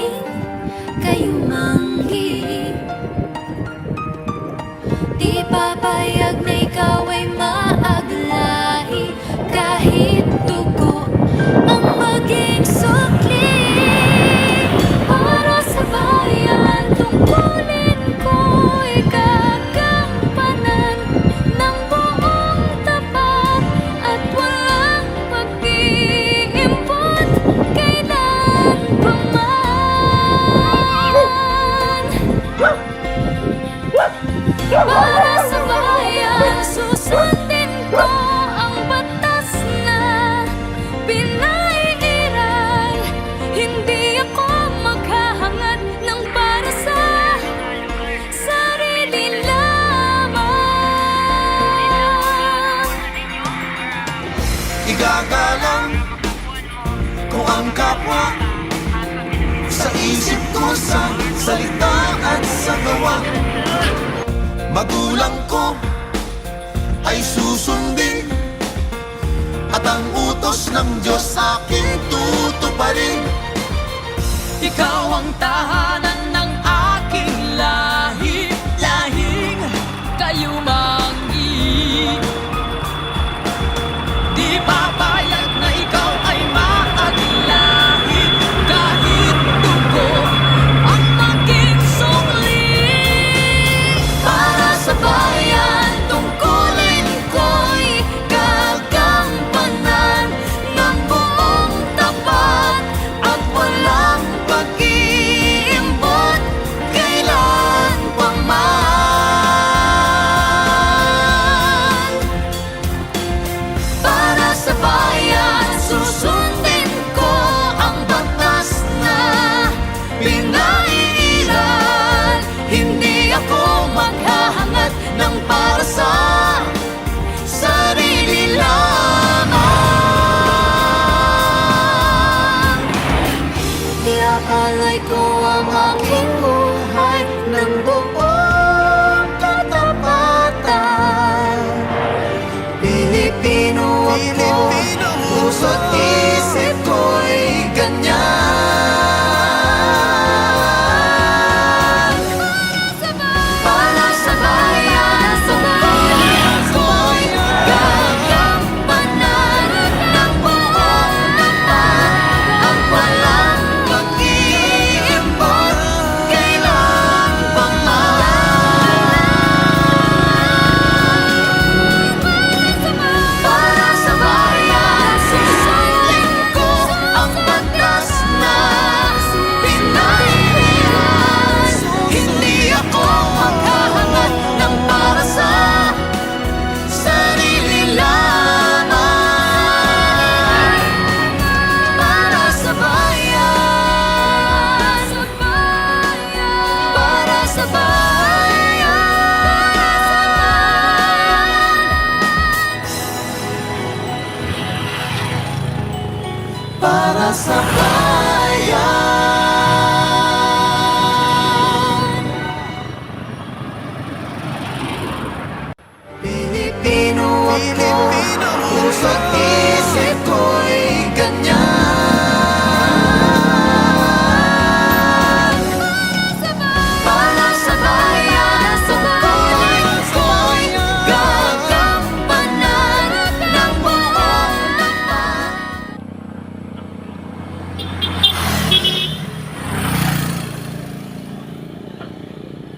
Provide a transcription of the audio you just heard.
lahing kayo manggi. Di papayag na ikaw ay maaglahi, kahit dugo ang maging sukli. Para sa bayan, tungkulin ko'y gagampanan ng buong tapat at walang pag-iimpot kailan pa man. Para sa bayan, susundin ko ang batas na pinaiiral. Hindi ako maghahangad ng para sa sarili lamang. Igagalang ko ang kapwa sa isip ko, sa salita at sa gawa. Magulang ko ay susundin, at ang utos ng Diyos aking tutuparin. Ikaw ang tahanan ng aking lahi, lahing kayo manggi. Di papayag na ikaw ay maaglahi, kahit dugo ang maging sukli. Para sa bayan, tungkulin ko'y gagampanan ng buong tapat at walang pag-iimpot kailan pa man. Para sa bayan, susundin ko ang batas na pinaiiral. Hindi ako maghahangad ng para sa sarili lamang. Iaalay ko ang aking buhay ng buong katapatan. Pilipino ako, puso't isip ko'y ganyan. Para sa bayan, tungkulin ko'y gagampanan ng buong tapat at walang pag-iimpot kailan pa man. Para sa bayan, susundin ko ang batas na pinaiiral. Hindi ako maghahangad ng para sa sarili lamang. Para sa bayan, para sa bayan, para sa bayan. Pilipino ako, puso't